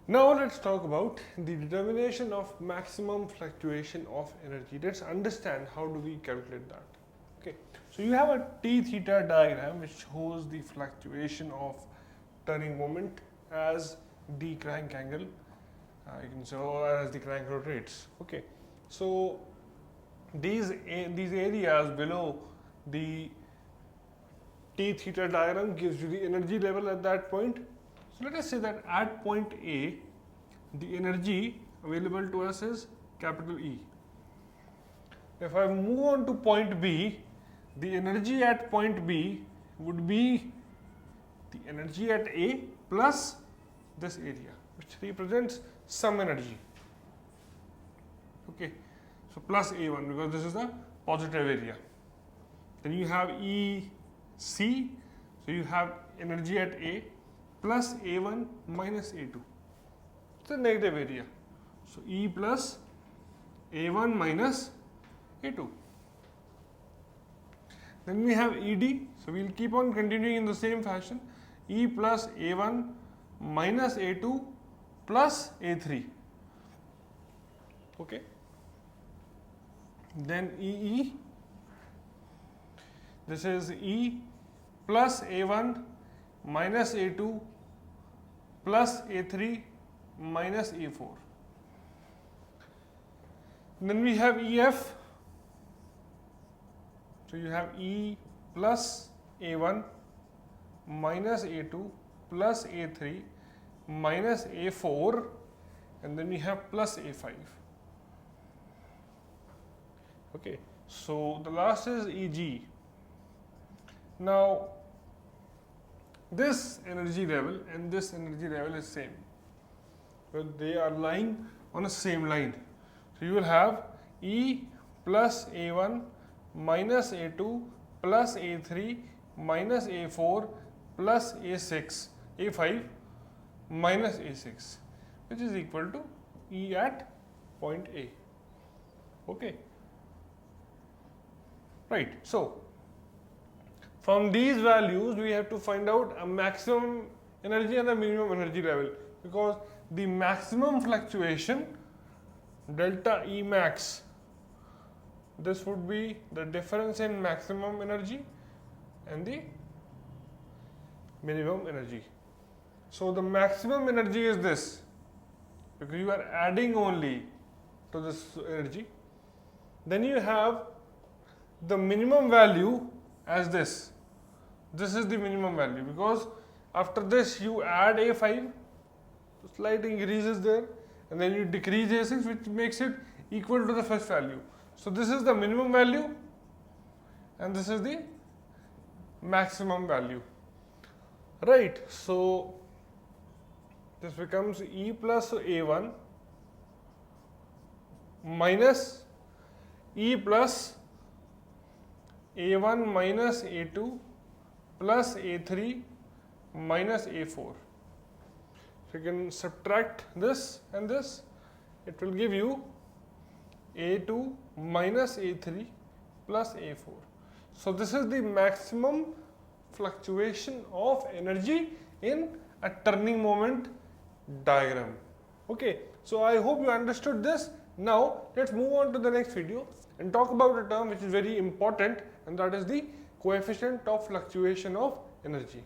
Now let's talk about the determination of maximum fluctuation of energy. Let's understand how do we calculate that. Okay, so you have a T theta diagram which shows the fluctuation of turning moment as the crank angle, you can say, or as the crank rotates. Okay, so these areas below the T theta diagram gives you the energy level at that point. So let us say that at point A, the energy available to us is capital E. If I move on to point B, the energy at point B would be the energy at A plus this area, which represents some energy. Okay, so plus A1 because this is the positive area. Then you have EC, so you have energy at A plus A1 minus A2. It's a negative area. So E plus A1 minus A2. Then we have ED, so we'll keep on continuing in the same fashion. E plus A1 minus A2 plus A3. Okay. Then EE, this is E plus A1 minus A2 plus A3 minus A4. Then we have EF, so you have E plus A1 minus A2 plus A3 minus A4, and then we have plus A5. Okay, so the last is EG. Now this energy level and this energy level is same, but they are lying on the same line. So you will have E plus A1 minus A2 plus A3 minus A4 plus A5 minus A6, which is equal to E at point A. Okay, right. So from these values we have to find out a maximum energy and a minimum energy level, because the maximum fluctuation delta E max, this would be the difference in maximum energy and the minimum energy. So the maximum energy is this, because you are adding only to this energy. Then you have the minimum value as this. This is the minimum value, because after this you add A5, slight increase is there, and then you decrease A6, which makes it equal to the first value. So this is the minimum value and this is the maximum value. Right, so this becomes E plus A1 minus E plus A1 minus A2 plus A3 minus A4. So you can subtract this and this, it will give you A2 minus A3 plus A4. So this is the maximum fluctuation of energy in a turning moment diagram. Okay, so I hope you understood this. Now let's move on to the next video and talk about a term which is very important, and that is the coefficient of fluctuation of energy.